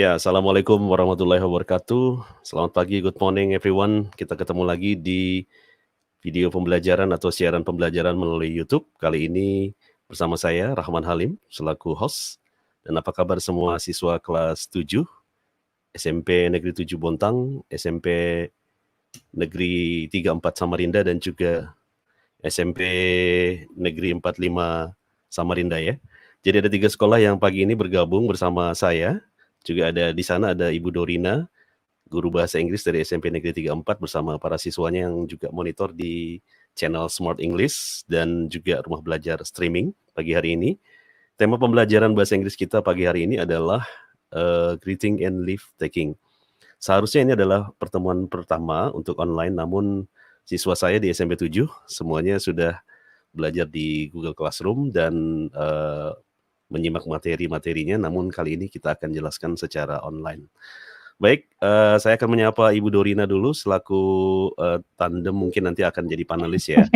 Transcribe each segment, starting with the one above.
Ya, assalamualaikum warahmatullahi wabarakatuh. Selamat pagi, good morning everyone. Kita ketemu lagi di video pembelajaran atau siaran pembelajaran melalui YouTube. Kali ini bersama saya Rahman Halim selaku host. Dan apa kabar semua siswa kelas 7 SMP Negeri 7 Bontang, SMP Negeri 34 Samarinda dan juga SMP Negeri 45 Samarinda ya. Jadi ada 3 sekolah yang pagi ini bergabung bersama saya. Juga ada di sana ada Ibu Dorina, guru bahasa Inggris dari SMP Negeri 34 bersama para siswanya yang juga monitor di channel Smart English dan juga rumah belajar streaming pagi hari ini. Tema pembelajaran bahasa Inggris kita pagi hari ini adalah greeting and leave taking. Seharusnya ini adalah pertemuan pertama untuk online, namun siswa saya di SMP 7 semuanya sudah belajar di Google Classroom dan menyimak materi-materinya, namun kali ini kita akan jelaskan secara online. Baik, saya akan menyapa Ibu Dorina dulu selaku tandem mungkin nanti akan jadi panelis ya.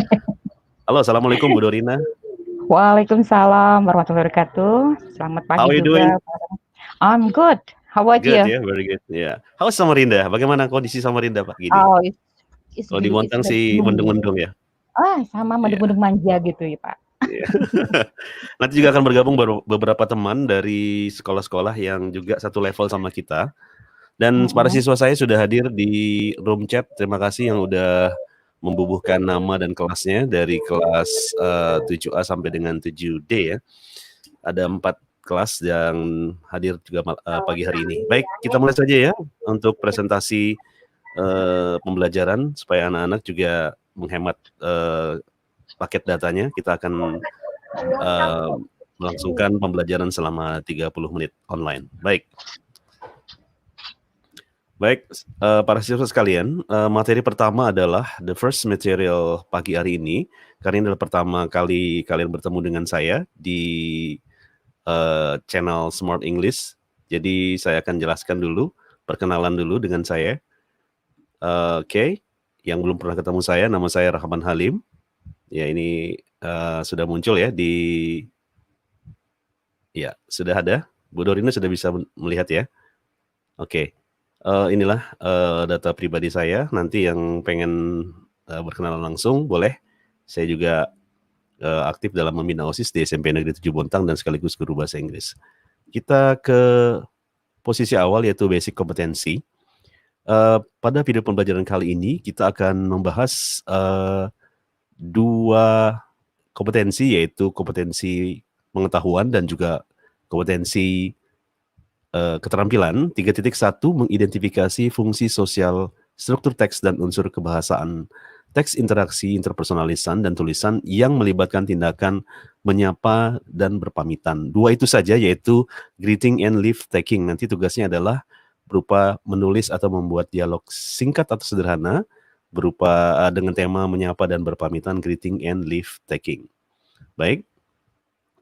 Halo, assalamualaikum Bu Dorina. Waalaikumsalam warahmatullahi wabarakatuh. Selamat How pagi are you juga. doing? I'm good. How about Good you? ya, very good. Yeah. How's Samarinda? Bagaimana kondisi Samarinda Pak gini? Oh, it's Kalau di it's Bontang sih mendung. mendung-mendung ya. Sama Iya. mendung-mendung manja gitu ya, Pak. Iya. Nanti juga akan bergabung beberapa teman dari sekolah-sekolah yang juga satu level sama kita. Dan para siswa saya sudah hadir di room chat. Terima kasih yang udah membubuhkan nama dan kelasnya dari kelas 7A sampai dengan 7D ya. Ada 4 kelas yang hadir juga pagi hari ini. Baik, kita mulai saja ya untuk presentasi pembelajaran supaya anak-anak juga menghemat paket datanya. Kita akan melangsungkan pembelajaran selama 30 menit online. Baik, para siswa sekalian, materi pertama adalah the first material pagi hari ini. Karena ini adalah pertama kali kalian bertemu dengan saya di channel Smart English. Jadi saya akan jelaskan dulu, perkenalan dulu dengan saya. Oke, yang belum pernah ketemu saya, nama saya Rahman Halim. Ya, ini sudah muncul ya ya, sudah ada. Bu Dorina sudah bisa melihat ya. Oke. Inilah data pribadi saya. Nanti yang pengen berkenalan langsung boleh. Saya juga aktif dalam membina OSIS di SMP Negeri 7 Bontang dan sekaligus guru bahasa Inggris. Kita ke posisi awal yaitu basic kompetensi. Pada video pembelajaran kali ini kita akan membahas 2 kompetensi, yaitu kompetensi pengetahuan dan juga kompetensi keterampilan. 3.1 mengidentifikasi fungsi sosial struktur teks dan unsur kebahasaan teks, interaksi interpersonal lisan dan tulisan yang melibatkan tindakan menyapa dan berpamitan. 2 itu saja, yaitu greeting and leave taking. Nanti tugasnya adalah berupa menulis atau membuat dialog singkat atau sederhana berupa dengan tema menyapa dan berpamitan, greeting and leave taking. Baik.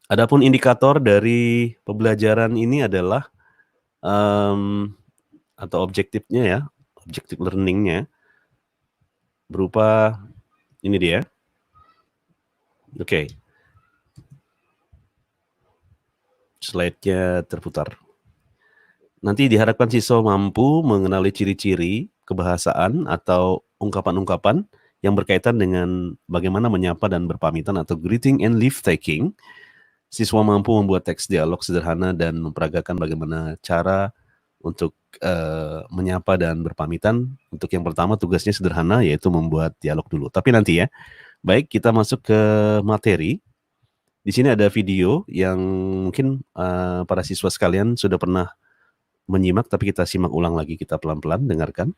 Adapun indikator dari pembelajaran ini adalah atau objektifnya ya, objektif learning-nya berupa ini dia. Oke. Slide-nya terputar. Nanti diharapkan siswa mampu mengenali ciri-ciri kebahasaan atau ungkapan-ungkapan yang berkaitan dengan bagaimana menyapa dan berpamitan atau greeting and leave taking. Siswa mampu membuat teks dialog sederhana dan memperagakan bagaimana cara untuk menyapa dan berpamitan. Untuk yang pertama tugasnya sederhana, yaitu membuat dialog dulu. Tapi nanti ya. Baik, kita masuk ke materi. Di sini ada video yang mungkin para siswa sekalian sudah pernah menyimak, tapi kita simak ulang lagi, kita pelan-pelan dengarkan.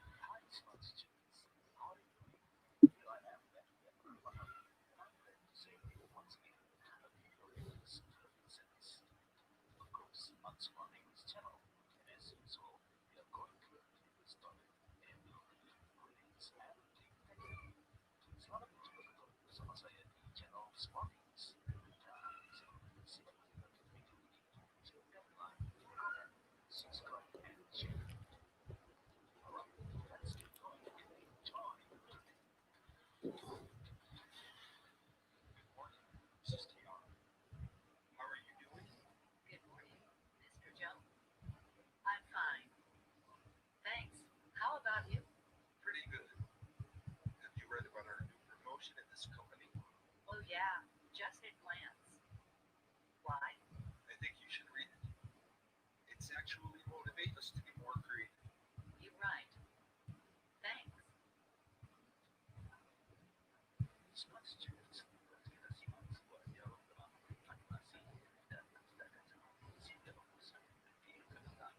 yeah, just at glance. Why? I think you should read it. It's actually motivate us to be more creative. You're right. Thanks. Smart students relacionados con el diálogo animación dan destacan sin diálogos y cantar.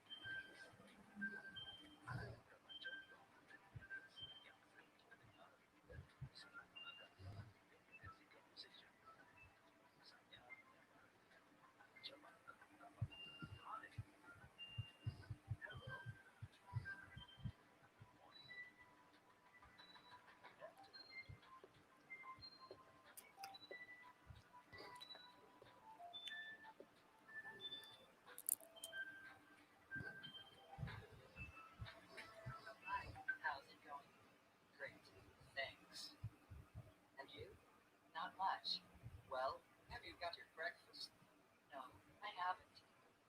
Hi, how's it going? Great, thanks. And you? Not much. Well, Have you got your breakfast? no, I haven't.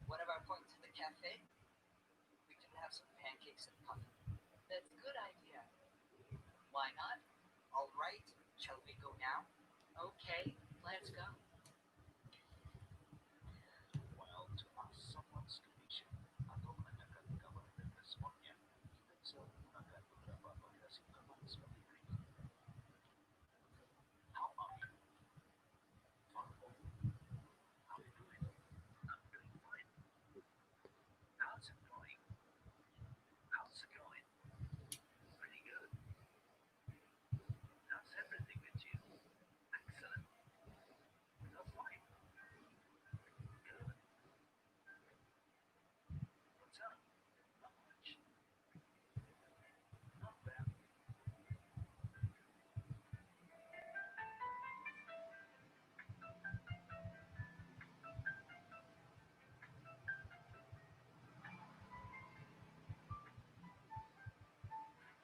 What about going to the cafe? We can have some pancakes and coffee. That's a good idea. Why not? All right, shall we go now? Okay, let's go. Well, to ask someone's condition atau menanyakan kabar dan responnya, kita bisa menggunakan beberapa variasi kalimat seperti berikut. How are you? Fine. How are you doing? I'm doing fine. How's it going? How's it going? Pretty good. How's everything with you? Excellent. That's fine. Good. What's up? Not much. Not bad.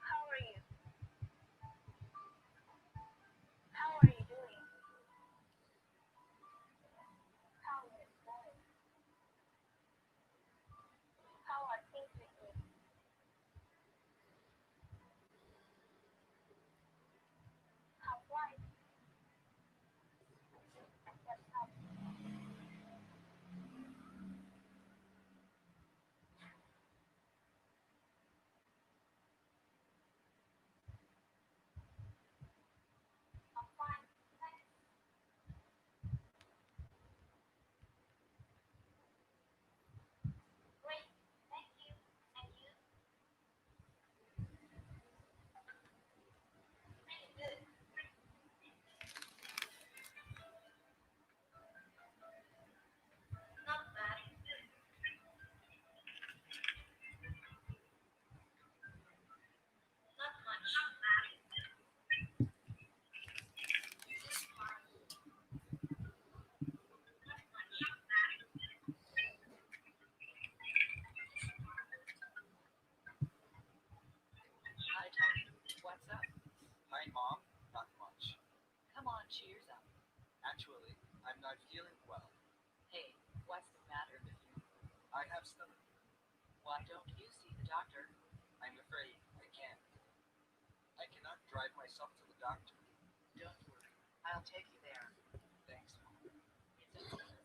How are you? How are you doing? How is it going? How are things with you? How's life? What's up? I'm fine. Thanks. Great. Thank you. And you? Pretty good. Not bad. Not much. Not bad. Not much. Not bad. Hi, Tony. What's up? Hi, Mom. Not much. Come on, cheers up. Actually, I'm not feeling well. Hey, what's the matter with you? I have stomach. Why don't you see the doctor? I'm afraid I can't. I cannot drive myself to the doctor. Don't worry. I'll take you there. Thanks, Mom. It's okay.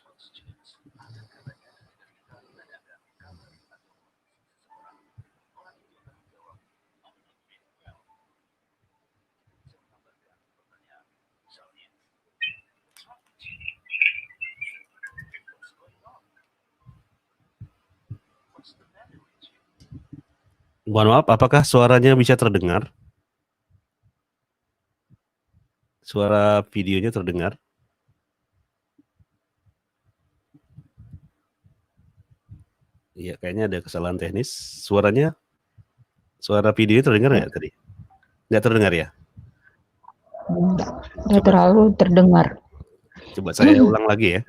Once students ada kalanya kita menanyakan kabar atau seseorang, orang itu akan menjawab, I'm not feeling well. Kita bisa menambahkan pertanyaan, misalnya, what's wrong with you? What's going on? What's the matter with you? Mohon maaf, apakah suaranya bisa terdengar? Suara videonya terdengar? Iya, kayaknya ada kesalahan teknis. Suara videonya terdengar nggak tadi? Nggak terdengar ya? Nggak terlalu terdengar. Coba saya ulang lagi ya.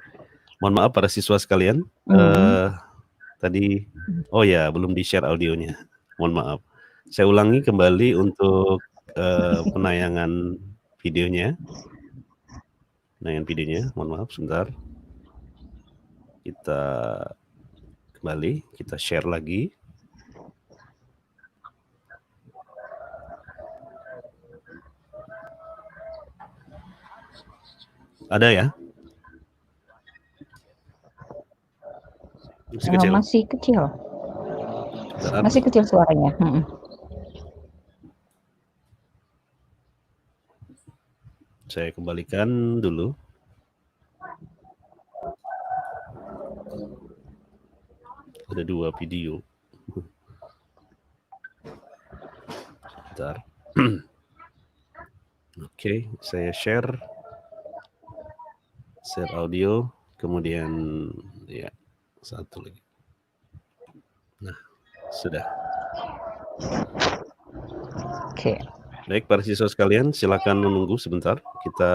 Mohon maaf para siswa sekalian. Tadi, oh ya, belum di-share audionya. Mohon maaf. Saya ulangi kembali untuk penayangan videonya. Mohon maaf sebentar. Kita kembali, kita share lagi. Ada ya? Masih kecil. Masih kecil. Bentar. Masih kecil suaranya. Saya kembalikan dulu. Ada 2 video. Bentar. Oke, saya share audio, kemudian ya satu lagi. Nah, sudah. Oke. Baik, para siswa sekalian, silakan menunggu sebentar. Kita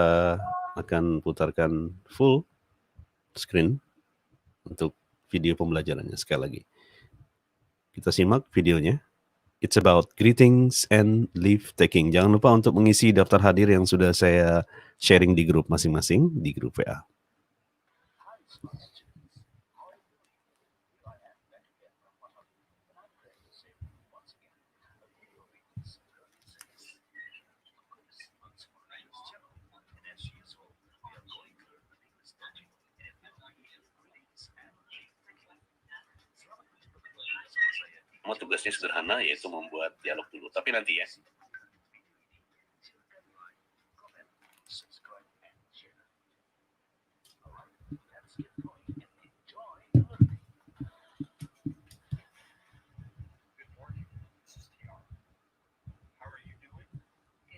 akan putarkan full screen untuk video pembelajarannya sekali lagi. Kita simak videonya. It's about greetings and leave taking. Jangan lupa untuk mengisi daftar hadir yang sudah saya sharing di grup masing-masing, di grup WA. Tugasnya sederhana, yaitu membuat dialog dulu. Tapi nanti ya. Good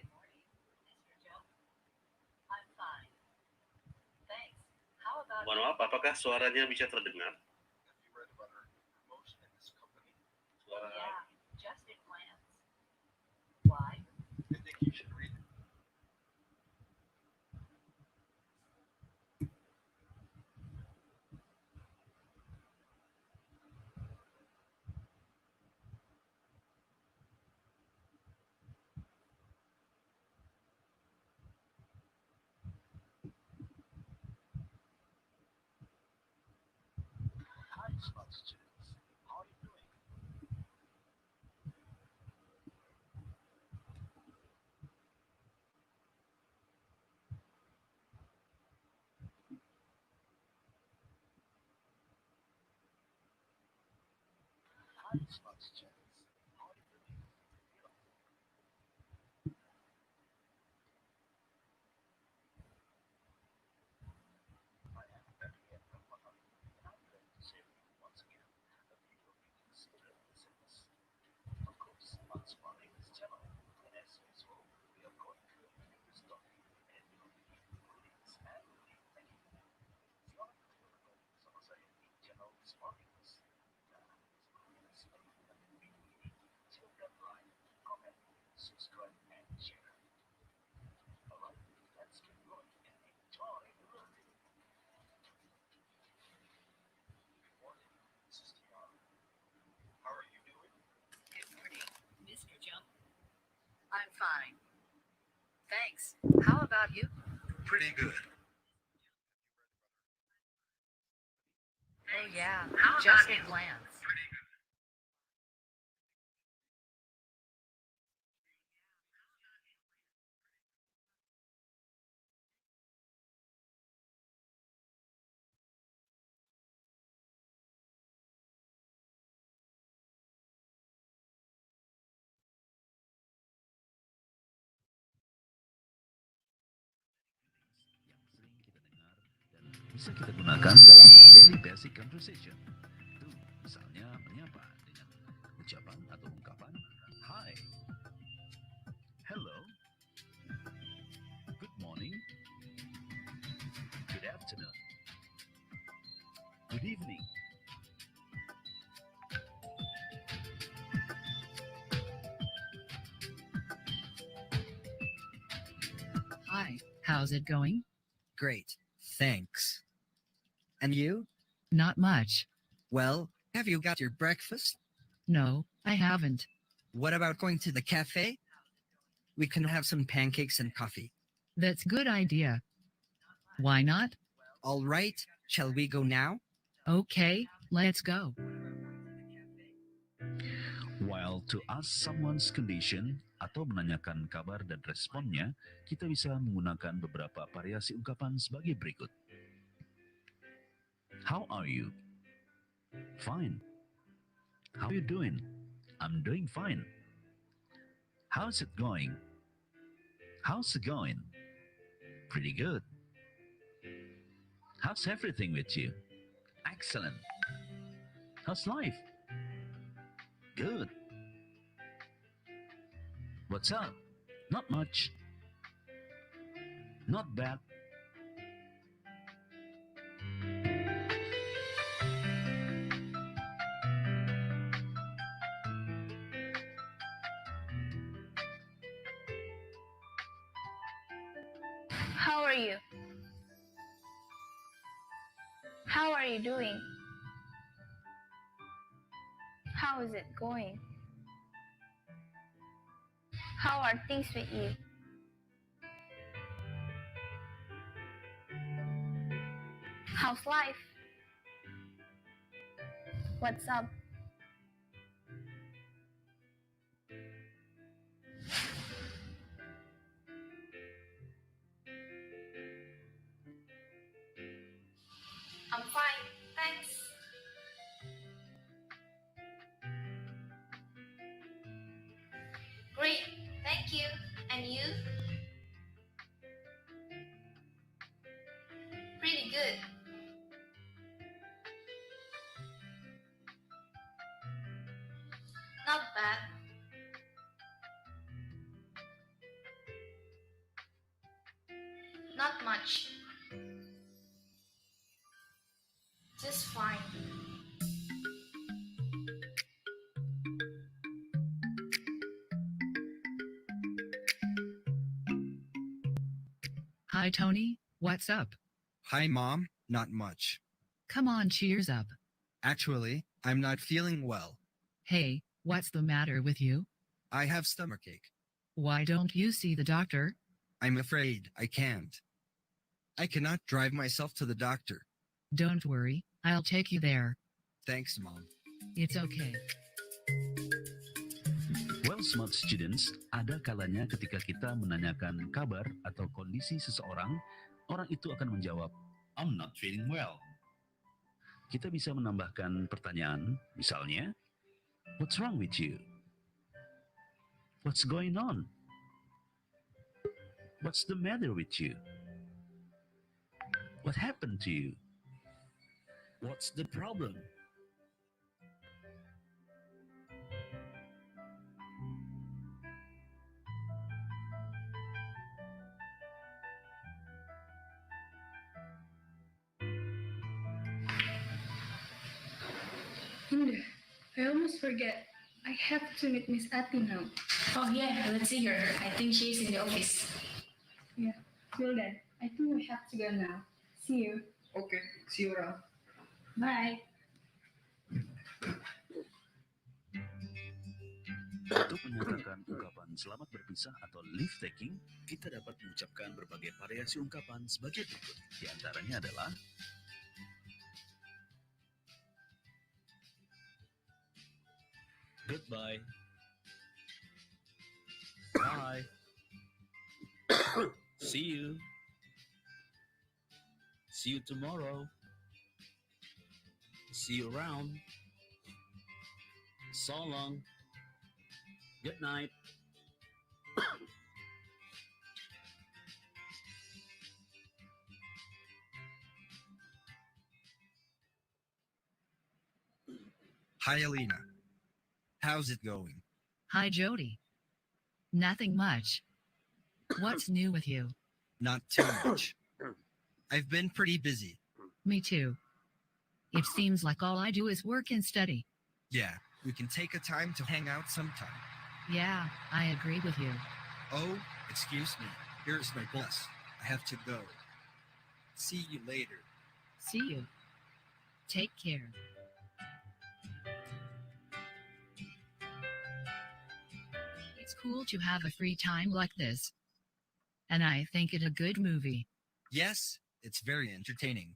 morning, Mr. Joe. I'm fine. Thanks. How about Mohon maaf, apakah suaranya bisa terdengar? Suara Yeah, just at glance. Why? Good morning, Mr. Joe. I'm fine. Thanks. How about you? Pretty good. Oh yeah, just at glance. Bisa kita gunakan dalam daily basic conversation. Tuh, misalnya menyapa dengan ucapan atau ungkapan hi, hello, good morning, good afternoon, good evening. Hi, how's it going? Great, thanks. And you? Not much. Well, have you got your breakfast? No, I haven't. What about going to the cafe? We can have some pancakes and coffee. That's good idea. Why not? All right, shall we go now? Okay, let's go. While to ask someone's condition, atau menanyakan kabar dan responnya, kita bisa menggunakan beberapa variasi ungkapan sebagai berikut. How are you? Fine. How you doing? I'm doing fine. How's it going? How's it going? Pretty good. How's everything with you? Excellent. How's life? Good. What's up? Not much. Not bad. How are you? How are you doing? How is it going? How are things with you? How's life? What's up? I'm fine, thanks. Great, thank you. And you? Pretty good. Not bad. Not much. Just fine. Hi, Tony. What's up? Hi, Mom. Not much. Come on, cheers up. Actually, I'm not feeling well. Hey, what's the matter with you? I have stomachache. Why don't you see the doctor? I'm afraid I can't. I cannot drive myself to the doctor. Don't worry, I'll take you there. Thanks, Mom. It's okay. Well, smart students, ada kalanya ketika kita menanyakan kabar atau kondisi seseorang, orang itu akan menjawab, I'm not feeling well. Kita bisa menambahkan pertanyaan, misalnya, What's wrong with you? What's going on? What's the matter with you? What happened to you? What's the problem? Linda, I almost forget. I have to meet Miss Ati now. Oh yeah, let's see her. I think she's in the office. Yeah. Well then, I think we have to go now. See you. Okay, see you around. Bye. Untuk menyatakan ungkapan selamat berpisah atau leave taking, kita dapat mengucapkan berbagai variasi ungkapan sebagai berikut. Di antaranya adalah goodbye, bye, see you tomorrow, see you around, so long, good night. Hi, Alina. How's it going? Hi, Jody. Nothing much. What's new with you? Not too much. I've been pretty busy. Me too. It seems like all I do is work and study. Yeah, we can take a time to hang out sometime. Yeah, I agree with you. Oh, excuse me. Here's my bus. I have to go. See you later. See you. Take care. It's cool to have a free time like this. And I think it a good movie. Yes, it's very entertaining.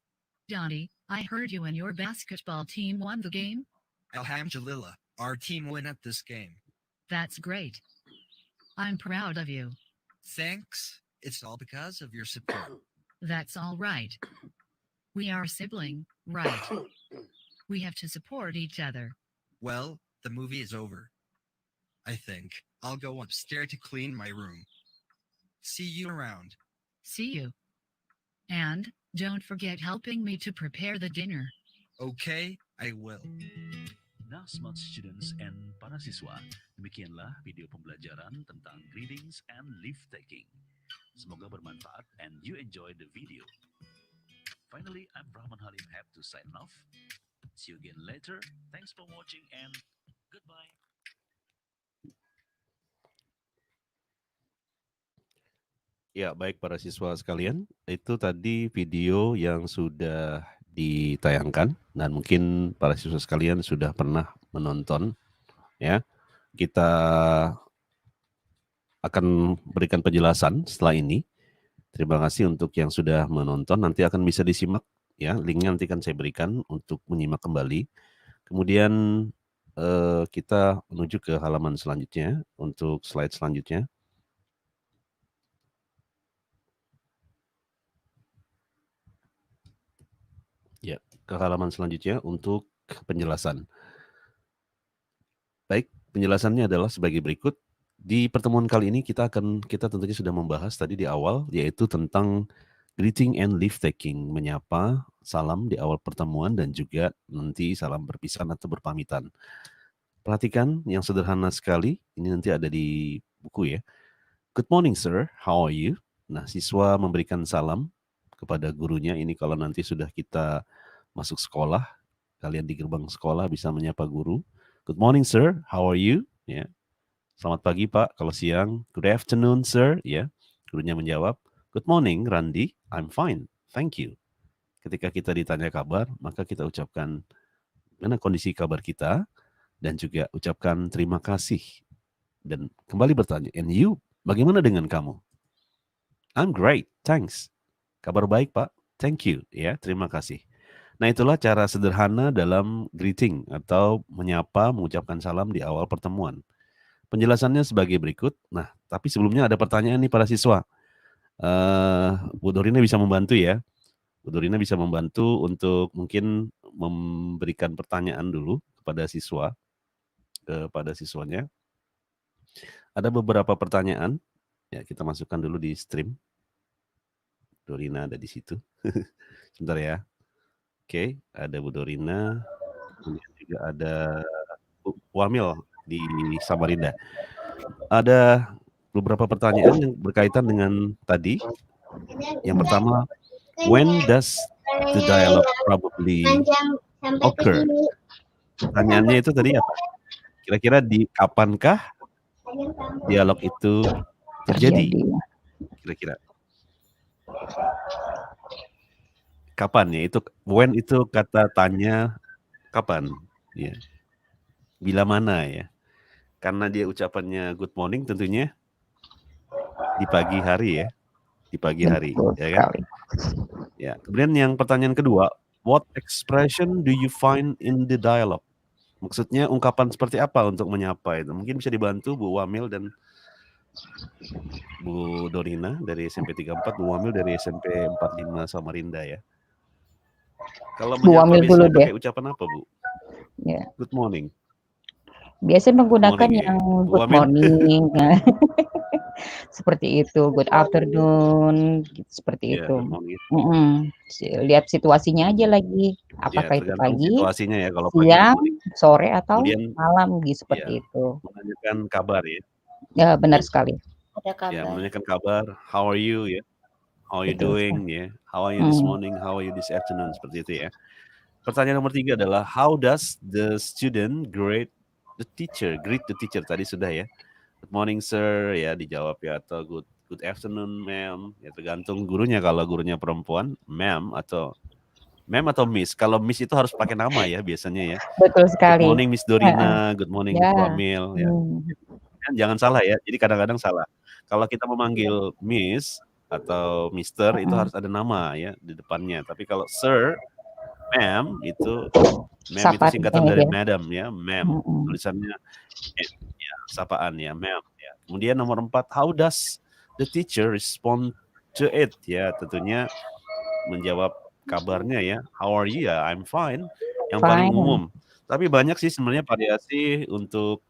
Donnie, I heard you and your basketball team won the game. Alhamdulillah, our team win at this game. That's great. I'm proud of you. Thanks. It's all because of your support. That's all right. We are a sibling, right? We have to support each other. Well, the movie is over. I think I'll go upstairs to clean my room. See you around. See you. And don't forget helping me to prepare the dinner. Okay, I will. Nah, smart students and para siswa, demikianlah video pembelajaran tentang greetings and leave taking. Semoga bermanfaat and you enjoy the video. Finally, I'm Rahman Halim, have to sign off. See you again later. Thanks for watching and goodbye. Ya, baik para siswa sekalian, itu tadi video yang sudah ditayangkan dan mungkin para siswa sekalian sudah pernah menonton ya. Kita akan berikan penjelasan setelah ini. Terima kasih untuk yang sudah menonton. Nanti akan bisa disimak ya. Linknya nanti akan saya berikan untuk menyimak kembali. Kemudian kita menuju ke halaman selanjutnya untuk slide selanjutnya. Ya, ke halaman selanjutnya untuk penjelasan. Baik, penjelasannya adalah sebagai berikut. Di pertemuan kali ini kita tentunya sudah membahas tadi di awal, yaitu tentang greeting and leave taking, menyapa, salam di awal pertemuan dan juga nanti salam berpisahan atau berpamitan. Perhatikan yang sederhana sekali, ini nanti ada di buku ya. Good morning sir, how are you? Nah, siswa memberikan salam kepada gurunya. Ini kalau nanti sudah kita masuk sekolah, kalian di gerbang sekolah bisa menyapa guru. Good morning sir, how are you? Ya. Selamat pagi Pak, kalau siang. Good afternoon sir, ya. Gurunya menjawab, good morning Randi, I'm fine, thank you. Ketika kita ditanya kabar, maka kita ucapkan mana kondisi kabar kita dan juga ucapkan terima kasih. Dan kembali bertanya, and you, bagaimana dengan kamu? I'm great, thanks. Kabar baik Pak, thank you, ya, terima kasih. Nah, itulah cara sederhana dalam greeting atau menyapa, mengucapkan salam di awal pertemuan. Penjelasannya sebagai berikut. Nah, tapi sebelumnya ada pertanyaan nih para siswa. Bu Dorina bisa membantu ya. Bu Dorina bisa membantu untuk mungkin memberikan pertanyaan dulu kepada siswanya. Ada beberapa pertanyaan. Ya, kita masukkan dulu di stream. Dorina ada di situ. Sebentar ya. Oke, ada Bu Dorina. Kemudian juga ada Bu Wamil di Samarinda. Ada beberapa pertanyaan yang berkaitan dengan tadi. Yang pertama, when does the dialogue probably occur? Pertanyaannya itu tadi apa? Kira-kira di kapankah dialog itu terjadi? Kira-kira. Kapan ya? Itu when itu kata tanya kapan? Ya. Bila mana ya? Karena dia ucapannya good morning tentunya di pagi hari ya. Di pagi hari, ya kan? Ya. Kemudian yang pertanyaan kedua, what expression do you find in the dialogue? Maksudnya ungkapan seperti apa untuk menyapa itu? Mungkin bisa dibantu Bu Wamil dan Bu Dorina dari SMP 34, Bu Wamil dari SMP 45 Samarinda ya. Kalau menyapa biasanya pakai ucapan apa, Bu? Ya. Good morning. Biasanya menggunakan morning, yang ya. good morning. Seperti itu, good afternoon, gitu, seperti Ya, itu. good Lihat situasinya aja lagi. Apakah itu pagi, situasinya ya, kalau siang, pagi, sore atau kemudian, malam gitu seperti itu. Menanyakan kabar ya. Ya, benar sekali. Ada kabar. Ya, menanyakan kabar, how are you ya? How are you Betul, doing ya? How are you this morning? How are you this afternoon? Seperti itu ya. Pertanyaan nomor 3 adalah how does the student greet the teacher? Greet the teacher tadi sudah ya. Good morning sir ya dijawab ya, atau good afternoon ma'am. Ya tergantung gurunya, kalau gurunya perempuan ma'am atau miss. Kalau miss itu harus pakai nama ya biasanya ya. Betul sekali. Good morning Miss Dorina, good morning Ya. Bu Amil ya. Jangan salah ya. Jadi kadang-kadang salah. Kalau kita memanggil Miss atau Mister itu harus ada nama ya di depannya. Tapi kalau Sir, Ma'am itu singkatan dari Madam ya, Ma'am. Tulisannya ya, sapaan ya, Ma'am ya. Kemudian nomor 4, how does the teacher respond to it? Ya, tentunya menjawab kabarnya ya. How are you? Ya, I'm fine. Yang paling Fine. umum. Tapi banyak sih sebenarnya variasi untuk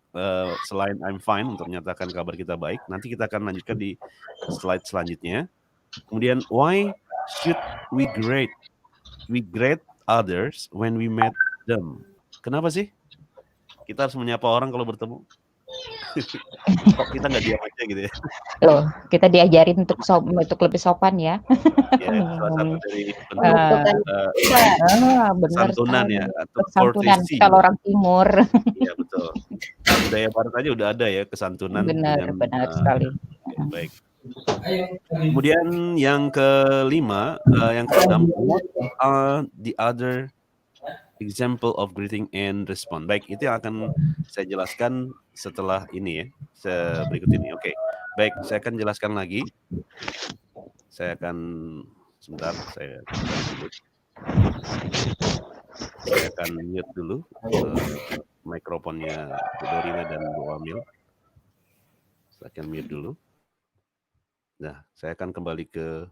selain I'm fine untuk menyatakan kabar kita baik. Nanti kita akan lanjutkan di slide selanjutnya. Kemudian why should we greet others when we met them? Kenapa sih kita harus menyapa orang kalau bertemu? Kok kita nggak diam aja gitu ya? Loh, kita diajarin untuk lebih sopan ya. Ya, salah satu dari bentuk Benar santunan sekali. ya, atau Kesantunan courtesy. kalau orang timur. Iya betul. Budaya barat aja udah ada ya kesantunan. Benar sekali. Baik. Kemudian yang kelima, yang keenam, what are the other example of greeting and respond? Baik, itu yang akan saya jelaskan setelah ini ya, berikut ini. Oke, baik, saya akan jelaskan lagi. Saya akan sebentar, saya akan mute dulu mikrofonnya Bu Dorina dan Bu Amil. Saya akan mute dulu. Nah, saya akan kembali ke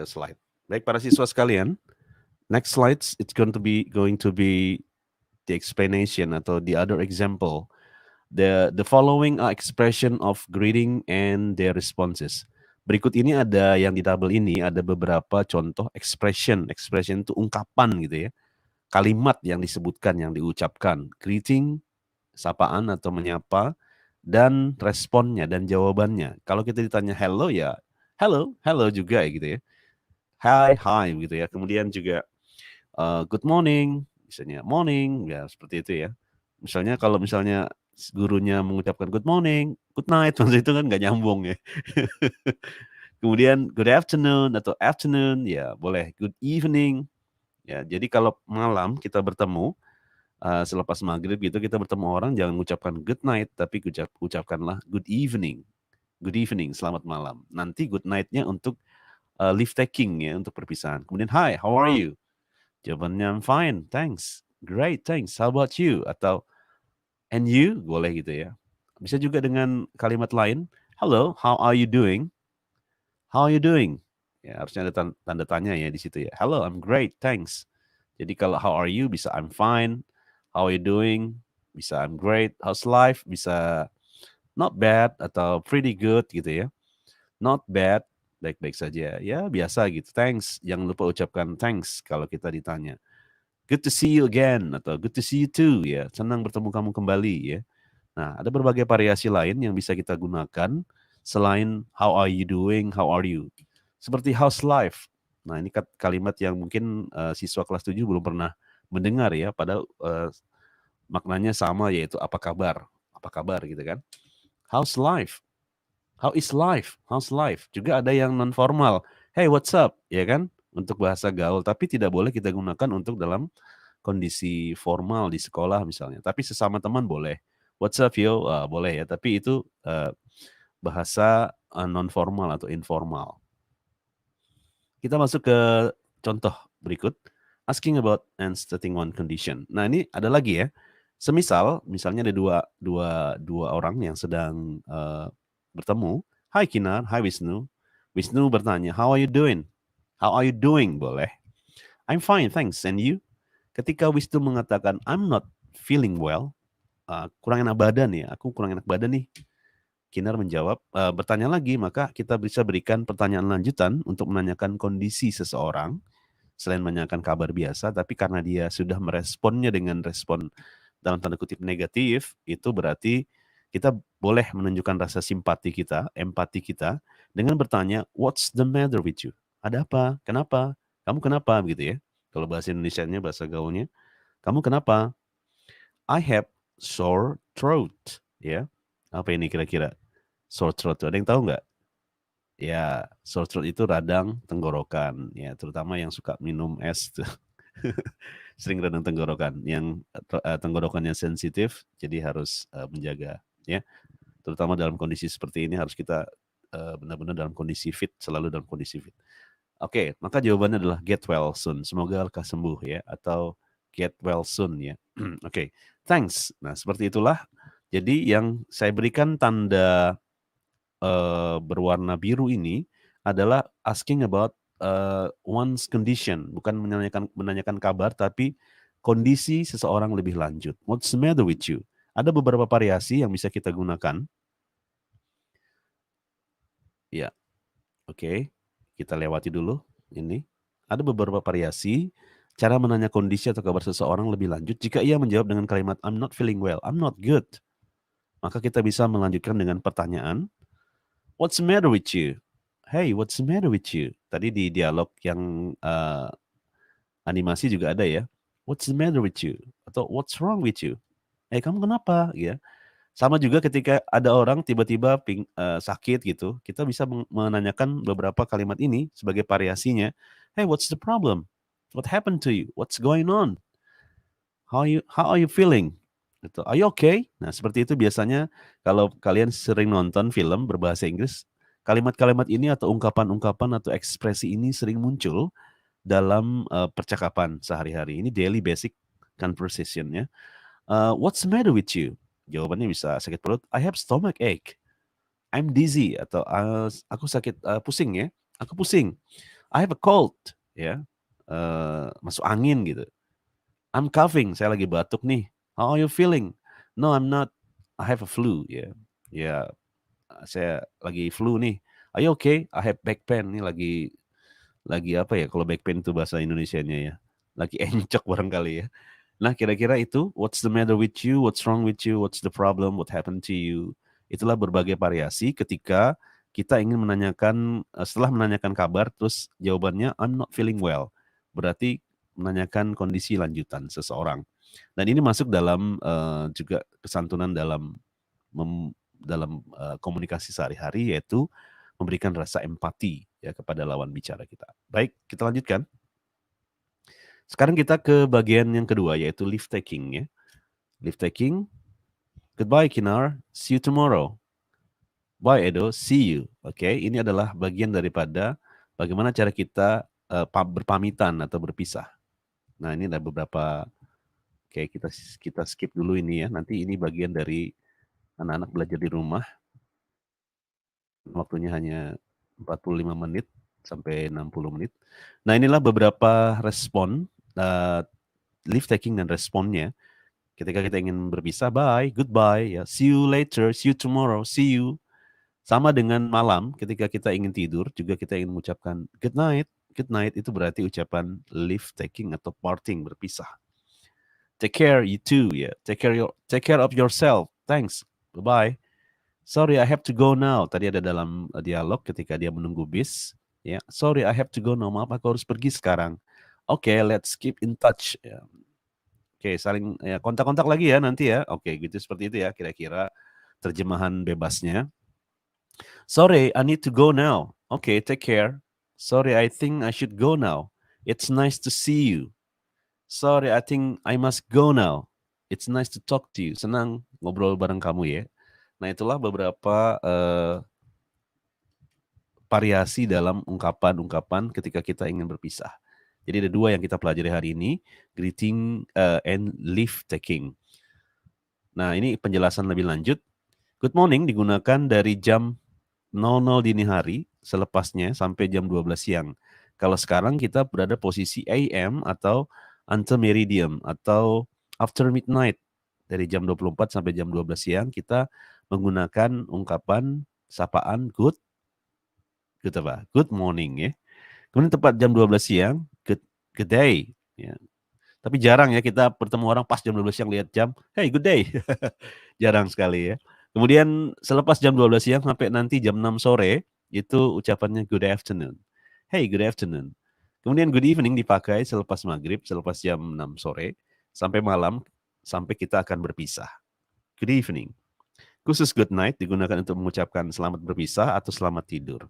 slide. Baik, para siswa sekalian, next slides it's going to be the explanation atau the other example. The following are expression of greeting and their responses. Berikut ini ada yang di tabel ini ada beberapa contoh expression itu ungkapan gitu ya. Kalimat yang disebutkan, yang diucapkan, greeting, sapaan atau menyapa, dan responnya dan jawabannya. Kalau kita ditanya hello ya, hello juga ya gitu ya. Hi gitu ya. Kemudian juga good morning, misalnya morning, ya seperti itu ya. Misalnya kalau gurunya mengucapkan good morning, good night, maksud itu kan nggak nyambung ya. Kemudian good afternoon atau afternoon, ya boleh good evening. Ya, jadi kalau malam kita bertemu, selepas maghrib gitu kita bertemu orang, jangan mengucapkan good night, tapi ucapkanlah good evening. Good evening, selamat malam. Nanti good night-nya untuk leave taking ya, untuk perpisahan. Kemudian hi, how are you? Jawabannya I'm fine, thanks. Great, thanks. How about you? Atau and you, boleh gitu ya. Bisa juga dengan kalimat lain, hello, how are you doing? How are you doing? Ya, harusnya ada tanda tanya ya di situ ya. Hello, I'm great, thanks. Jadi kalau how are you bisa I'm fine. How are you doing? Bisa I'm great. How's life? Bisa not bad atau pretty good gitu ya. Not bad, baik-baik saja. Ya, biasa gitu. Thanks. Jangan lupa ucapkan thanks kalau kita ditanya. Good to see you again atau good to see you too ya. Senang bertemu kamu kembali ya. Nah, ada berbagai variasi lain yang bisa kita gunakan selain how are you doing, how are you. Seperti how's life. Nah, ini kalimat yang mungkin siswa kelas 7 belum pernah mendengar ya, padahal maknanya sama, yaitu apa kabar. Apa kabar gitu kan. How's life? How is life? How's life? Juga ada yang non formal. Hey, what's up? Ya kan? Untuk bahasa gaul, tapi tidak boleh kita gunakan untuk dalam kondisi formal di sekolah misalnya. Tapi sesama teman boleh. What's up yo? Boleh ya, tapi itu bahasa non formal atau informal. Kita masuk ke contoh berikut. Asking about and stating one condition. Nah, ini ada lagi ya. Misalnya ada dua orang yang sedang bertemu. Hi Kinar, hi Wisnu. Wisnu bertanya, how are you doing? How are you doing? Boleh. I'm fine, thanks. And you? Ketika Wisnu mengatakan, I'm not feeling well, kurang enak badan ya, aku kurang enak badan nih. Kinar menjawab, bertanya lagi, maka kita bisa berikan pertanyaan lanjutan untuk menanyakan kondisi seseorang, selain menanyakan kabar biasa, tapi karena dia sudah meresponnya dengan respon dalam tanda kutip negatif, itu berarti kita boleh menunjukkan rasa simpati kita, empati kita, dengan bertanya, what's the matter with you? Ada apa? Kenapa? Kamu kenapa? Begitu ya. Kalau bahasa Indonesianya, bahasa gaulnya, kamu kenapa? I have sore throat. Ya, apa ini kira-kira? Sore throat, ada yang tahu nggak? Ya, sore throat itu radang tenggorokan. Ya, terutama yang suka minum es tuh. Sering radang tenggorokan. Yang tenggorokannya sensitif, jadi harus menjaga. Ya, terutama dalam kondisi seperti ini harus kita benar-benar dalam kondisi fit, selalu dalam kondisi fit. Oke, maka jawabannya adalah get well soon. Semoga lekas sembuh ya, atau get well soon ya. Oke, thanks. Nah, seperti itulah Jadi yang saya berikan tanda berwarna biru ini adalah asking about one's condition, bukan menanyakan kabar, tapi kondisi seseorang lebih lanjut. What's the matter with you? Ada beberapa variasi yang bisa kita gunakan. Ya, oke. Kita lewati dulu ini. Ada beberapa variasi cara menanya kondisi atau kabar seseorang lebih lanjut. Jika ia menjawab dengan kalimat I'm not feeling well, I'm not good, maka kita bisa melanjutkan dengan pertanyaan What's the matter with you? Hey, what's the matter with you? Tadi di dialog yang animasi juga ada ya. What's the matter with you? Atau what's wrong with you? Kamu kenapa? Ya. Sama juga ketika ada orang tiba-tiba sakit gitu, kita bisa menanyakan beberapa kalimat ini sebagai variasinya. Hey, what's the problem? What happened to you? What's going on? How are you feeling? Gitu. Are you okay? Nah, seperti itu biasanya kalau kalian sering nonton film berbahasa Inggris, kalimat-kalimat ini atau ungkapan-ungkapan atau ekspresi ini sering muncul dalam percakapan sehari-hari. Ini daily basic conversation ya. What's the matter with you? Jawabannya bisa sakit perut. I have stomach ache. I'm dizzy atau aku sakit pusing ya. Aku pusing. I have a cold ya. Masuk angin gitu. I'm coughing. Saya lagi batuk nih. How are you feeling? No, I'm not. I have a flu ya. Ya, saya lagi flu nih. Are you okay? I have back pain. Ini lagi apa ya? Kalau back pain itu bahasa Indonesianya ya. Lagi encok barangkali ya. Nah, kira-kira itu, what's the matter with you, what's wrong with you, what's the problem, what happened to you. Itulah berbagai variasi ketika kita ingin menanyakan, setelah menanyakan kabar, terus jawabannya, I'm not feeling well. Berarti menanyakan kondisi lanjutan seseorang. Dan ini masuk dalam juga kesantunan dalam komunikasi sehari-hari, yaitu memberikan rasa empati ya kepada lawan bicara kita. Baik, kita lanjutkan. Sekarang kita ke bagian yang kedua, yaitu leave taking ya. Leave taking. Goodbye Kinar, see you tomorrow. Bye Edo, see you. Oke, ini adalah bagian daripada bagaimana cara kita berpamitan atau berpisah. Nah, ini ada beberapa. Oke, kita skip dulu ini ya. Nanti ini bagian dari anak-anak belajar di rumah. Waktunya hanya 45 menit sampai 60 menit. Nah, inilah beberapa respon leave taking dan responnya ketika kita ingin berpisah. Bye, goodbye, ya, see you later, see you tomorrow, see you. Sama dengan malam ketika kita ingin tidur juga kita ingin mengucapkan good night. Good night itu berarti ucapan leave taking atau parting, berpisah. Take care, you too, ya. Take care of yourself. Thanks. Bye bye. Sorry, I have to go now. Tadi ada dalam dialog ketika dia menunggu bis. Ya, sorry, I have to go now. Maaf, aku harus pergi sekarang. Oke, let's keep in touch. Ya. Oke, saling ya, kontak-kontak lagi ya nanti ya. Oke, gitu seperti itu ya kira-kira terjemahan bebasnya. Sorry, I need to go now. Oke, take care. Sorry, I think I should go now. It's nice to see you. Sorry, I think I must go now. It's nice to talk to you. Senang ngobrol bareng kamu ya. Nah, itulah beberapa variasi dalam ungkapan-ungkapan ketika kita ingin berpisah. Jadi ada dua yang kita pelajari hari ini, greeting and leave taking. Nah, ini penjelasan lebih lanjut. Good morning digunakan dari jam 00 dini hari, selepasnya sampai jam 12 siang. Kalau sekarang kita berada posisi AM atau antemeridium atau after midnight. Dari jam 24 sampai jam 12 siang kita menggunakan ungkapan sapaan good morning ya. Kemudian tepat jam 12 siang, good day. Ya. Tapi jarang ya kita bertemu orang pas jam 12 siang lihat jam, hey good day. Jarang sekali ya. Kemudian selepas jam 12 siang sampai nanti jam 6 sore, itu ucapannya good afternoon. Hey good afternoon. Kemudian good evening dipakai selepas maghrib, selepas jam 6 sore, sampai malam, sampai kita akan berpisah. Good evening. Khusus good night digunakan untuk mengucapkan selamat berpisah atau selamat tidur.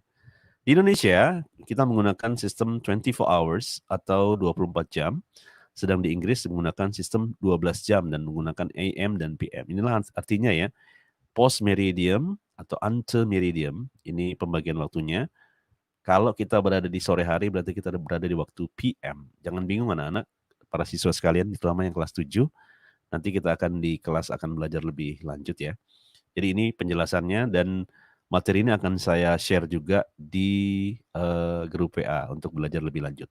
Di Indonesia, kita menggunakan sistem 24 hours atau 24 jam. Sedang di Inggris menggunakan sistem 12 jam dan menggunakan AM dan PM. Inilah artinya ya, post meridium atau ante meridium, ini pembagian waktunya. Kalau kita berada di sore hari, berarti kita berada di waktu PM. Jangan bingung anak-anak, para siswa sekalian, terutama yang kelas 7. Nanti kita akan di kelas akan belajar lebih lanjut ya. Jadi ini penjelasannya dan materi ini akan saya share juga di grup WA untuk belajar lebih lanjut.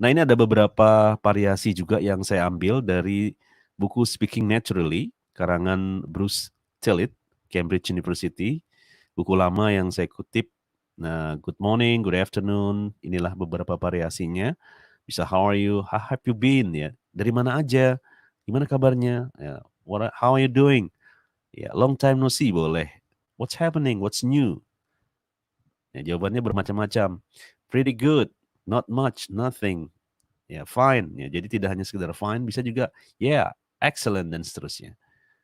Nah, ini ada beberapa variasi juga yang saya ambil dari buku Speaking Naturally, karangan Bruce Tillett, Cambridge University. Buku lama yang saya kutip. Nah, good morning, good afternoon. Inilah beberapa variasinya. Bisa how are you, how have you been ya. Dari mana aja, gimana kabarnya, ya, how are you doing? Ya, long time no see boleh. What's happening, what's new? Ya, jawabannya bermacam-macam. Pretty good, not much, nothing. Ya, fine. Ya, jadi tidak hanya sekedar fine, bisa juga yeah, excellent dan seterusnya.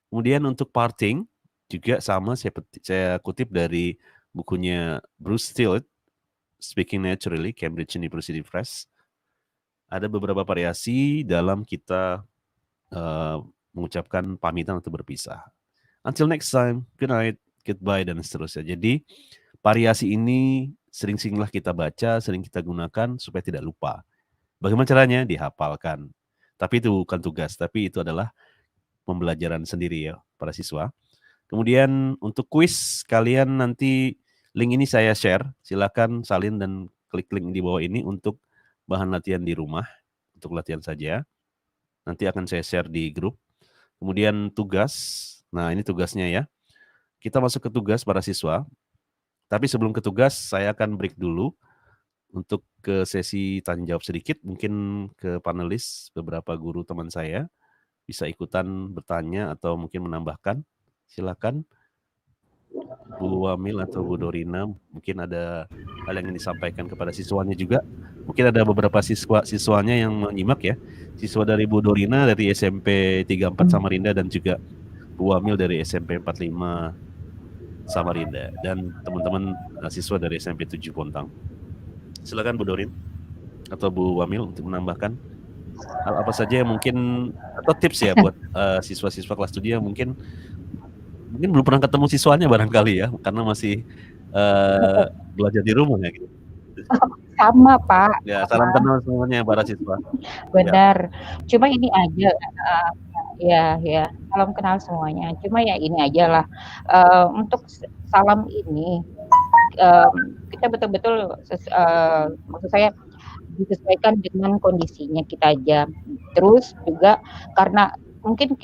Kemudian untuk parting juga sama saya kutip dari bukunya Bruce Tillett, Speaking Naturally, Cambridge University Press. Ada beberapa variasi dalam kita mengucapkan pamitan atau berpisah. Until next time, good night, goodbye, dan seterusnya. Jadi variasi ini sering-seringlah kita baca, sering kita gunakan supaya tidak lupa. Bagaimana caranya? Dihafalkan. Tapi itu bukan tugas, tapi itu adalah pembelajaran sendiri ya para siswa. Kemudian untuk kuis kalian nanti link ini saya share. Silakan salin dan klik link di bawah ini untuk bahan latihan di rumah. Untuk latihan saja. Nanti akan saya share di grup. Kemudian tugas. Nah ini tugasnya ya. Kita masuk ke tugas para siswa. Tapi sebelum ke tugas saya akan break dulu. Untuk ke sesi tanya jawab sedikit. Mungkin ke panelis beberapa guru teman saya. Bisa ikutan bertanya atau mungkin menambahkan. Silakan Bu Wamil atau Bu Dorina, mungkin ada hal yang ingin disampaikan kepada siswanya juga. Mungkin ada beberapa siswanya yang menyimak ya. Siswa dari Bu Dorina dari SMP 34 Samarinda dan juga Bu Wamil dari SMP 45 Samarinda dan teman-teman siswa dari SMP 7 Pontang. Silakan Bu Dorin atau Bu Wamil untuk menambahkan hal apa saja yang mungkin atau tips ya buat siswa-siswa kelas 7 yang mungkin belum pernah ketemu siswanya barangkali ya, karena masih belajar di rumah ya gitu. Sama Pak. Ya, salam kenal semuanya para siswa. Benar. Cuma ini aja, ya, salam kenal semuanya. Cuma ya ini aja lah, untuk salam ini, kita betul-betul maksud saya disesuaikan dengan kondisinya kita aja. Terus juga karena mungkin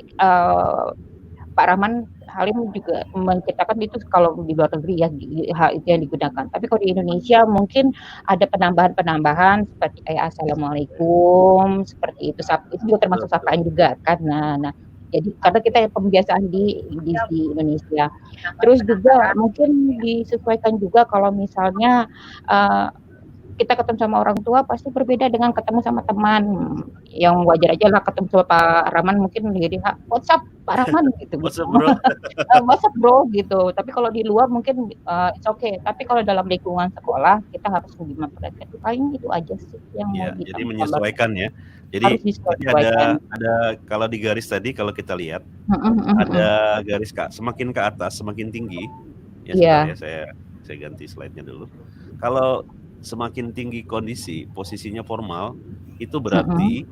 Pak Rahman Halim juga menceritakan itu kalau di luar negeri ya itu yang digunakan. Tapi kalau di Indonesia mungkin ada penambahan seperti kayak assalamualaikum seperti itu. Itu juga termasuk sapaan juga kan. Nah, jadi karena kita pembiasaan di Indonesia. Terus juga mungkin disesuaikan juga kalau misalnya kita ketemu sama orang tua pasti berbeda dengan ketemu sama teman. Yang wajar aja lah ketemu sama Pak Rahman mungkin jadi what's up Pak Rahman gitu. What's up bro? What's up bro gitu. Tapi kalau di luar mungkin it's okay. Tapi kalau dalam lingkungan sekolah kita harus gimana mereka. Paling itu aja sih yang ya, mau jadi menyesuaikan ya. Jadi ada kalau di garis tadi kalau kita lihat ada garis semakin ke atas semakin tinggi. Ya, sebentar ya saya ganti slide-nya dulu. Kalau semakin tinggi kondisi, posisinya formal, itu berarti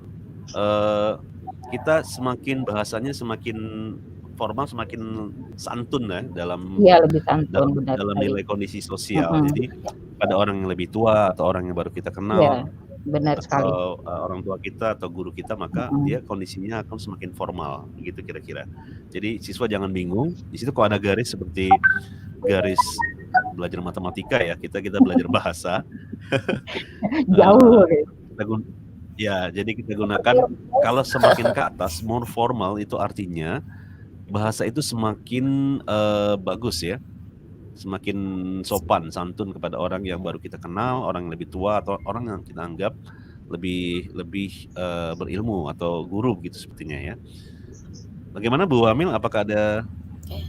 kita semakin bahasanya semakin formal, semakin santun ya dalam lebih santun, dalam nilai kondisi sosial. Jadi pada orang yang lebih tua atau orang yang baru kita kenal, benar sekali. Orang tua kita atau guru kita, maka dia kondisinya akan semakin formal, gitu kira-kira. Jadi siswa jangan bingung. Di situ kok ada garis seperti garis belajar matematika ya, kita belajar bahasa. Jauh. Jadi kita gunakan kalau semakin ke atas more formal itu artinya bahasa itu semakin bagus ya, semakin sopan santun kepada orang yang baru kita kenal, orang yang lebih tua atau orang yang kita anggap lebih berilmu atau guru gitu sepertinya ya. Bagaimana Bu Wamil? Apakah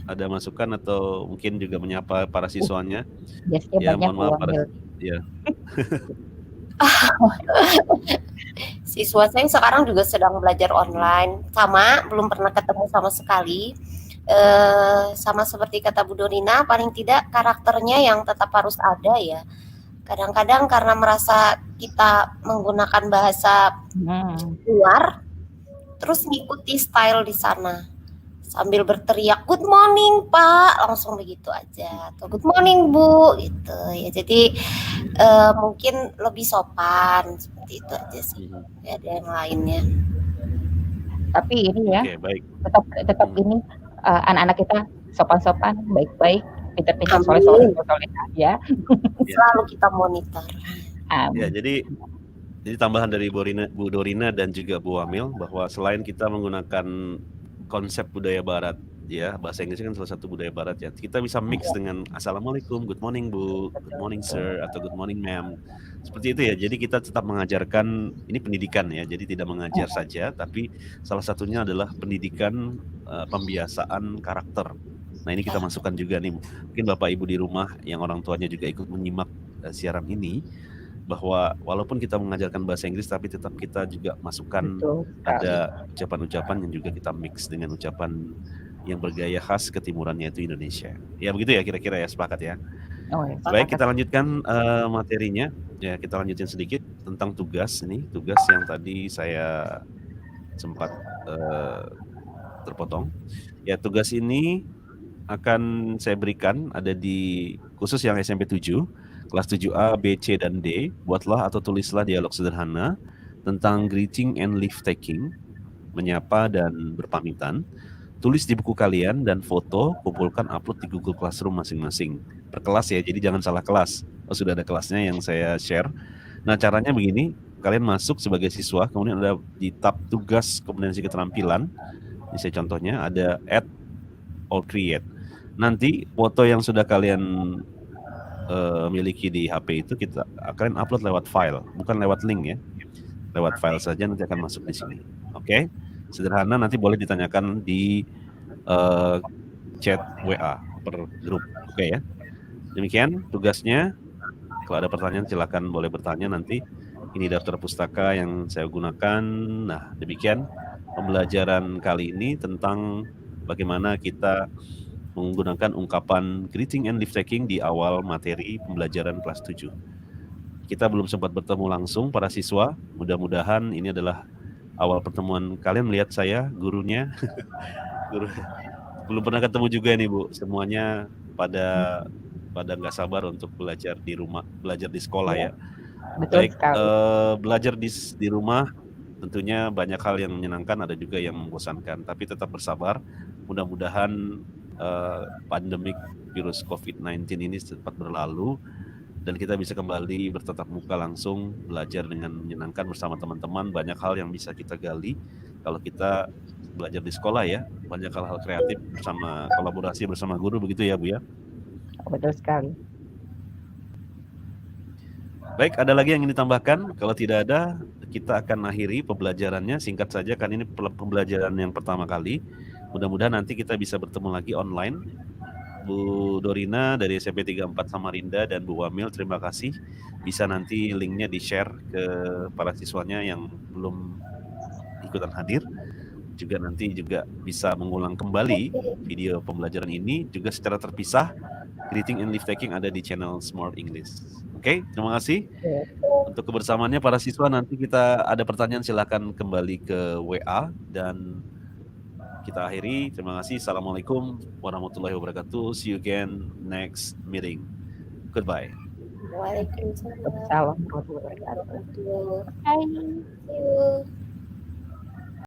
ada masukan atau mungkin juga menyapa para siswanya? Ya, mohon maaf ya. Siswa saya sekarang juga sedang belajar online, sama belum pernah ketemu sama sekali. Sama seperti kata Bu Dorina, paling tidak karakternya yang tetap harus ada ya. Kadang-kadang karena merasa kita menggunakan bahasa luar, terus ngikuti style di sana sambil berteriak good morning Pak, langsung begitu aja, atau good morning Bu gitu ya. Jadi mungkin lebih sopan seperti itu aja sih, nggak ada yang lainnya. Tapi ini ya, Oke, baik. tetap ini anak-anak kita sopan-sopan, baik-baik, pintar-pintar, Amin. soleh-soleh ya. Selalu kita monitor. Ya, jadi tambahan dari Bu Dorina dan juga Bu Amil bahwa selain kita menggunakan konsep budaya barat ya, bahasa Inggris kan salah satu budaya barat ya, kita bisa mix dengan assalamualaikum, good morning Bu, good morning sir, atau good morning ma'am, seperti itu ya. Jadi kita tetap mengajarkan, ini pendidikan ya, jadi tidak mengajar saja, tapi salah satunya adalah pendidikan pembiasaan karakter. Nah ini kita masukkan juga nih, mungkin Bapak Ibu di rumah yang orang tuanya juga ikut menyimak siaran ini, bahwa walaupun kita mengajarkan bahasa Inggris tapi tetap kita juga masukkan ada ucapan-ucapan yang juga kita mix dengan ucapan yang bergaya khas ketimurannya itu Indonesia. Ya begitu ya kira-kira ya, sepakat ya. Baik, kita lanjutkan materinya. Ya, kita lanjutin sedikit tentang tugas ini, tugas yang tadi saya sempat terpotong. Ya, tugas ini akan saya berikan ada di khusus yang SMP 7. Kelas 7A, B, C, dan D, buatlah atau tulislah dialog sederhana tentang greeting and leave taking, menyapa dan berpamitan. Tulis di buku kalian dan foto, kumpulkan upload di Google Classroom masing-masing. Per kelas ya, jadi jangan salah kelas. Oh, sudah ada kelasnya yang saya share. Nah, caranya begini, kalian masuk sebagai siswa, kemudian ada di tab tugas kompetensi keterampilan. Ini saya contohnya, ada add or create. Nanti foto yang sudah kalian miliki di HP itu kita akan upload lewat file, bukan lewat link ya, lewat file saja nanti akan masuk di sini. Oke, sederhana, nanti boleh ditanyakan di chat WA per grup. Oke ya, demikian tugasnya. Kalau ada pertanyaan silakan boleh bertanya nanti. Ini daftar pustaka yang saya gunakan. Nah demikian pembelajaran kali ini tentang bagaimana kita menggunakan ungkapan greeting and leave taking di awal materi pembelajaran kelas 7. Kita belum sempat bertemu langsung para siswa. Mudah-mudahan ini adalah awal pertemuan kalian melihat saya, gurunya. Guru. Belum pernah ketemu juga nih Bu. Semuanya pada nggak sabar untuk belajar di rumah, belajar di sekolah ya. Betul Baik, sekali. belajar di rumah tentunya banyak hal yang menyenangkan, ada juga yang membosankan. Tapi tetap bersabar. Mudah-mudahan pandemik virus COVID-19 ini cepat berlalu dan kita bisa kembali bertatap muka langsung, belajar dengan menyenangkan bersama teman-teman. Banyak hal yang bisa kita gali kalau kita belajar di sekolah ya, banyak hal-hal kreatif bersama, kolaborasi bersama guru, begitu ya Bu ya. Betul sekali. Baik, ada lagi yang ingin ditambahkan? Kalau tidak ada, kita akan akhiri pembelajarannya. Singkat saja, kan ini pembelajaran yang pertama kali. Mudah-mudahan nanti kita bisa bertemu lagi online. Bu Dorina dari SMP 34 Samarinda dan Bu Wamil, terima kasih. Bisa nanti linknya di-share ke para siswanya yang belum ikutan hadir. Juga nanti juga bisa mengulang kembali video pembelajaran ini juga secara terpisah. Greeting and leave taking ada di channel Smart English. Oke, terima kasih. Untuk kebersamaannya para siswa, nanti kita ada pertanyaan silakan kembali ke WA dan kita akhiri. Terima kasih. Assalamualaikum warahmatullahi wabarakatuh. See you again next meeting. Goodbye. Waalaikumsalam warahmatullahi wabarakatuh. warahmatullahi wabarakatuh.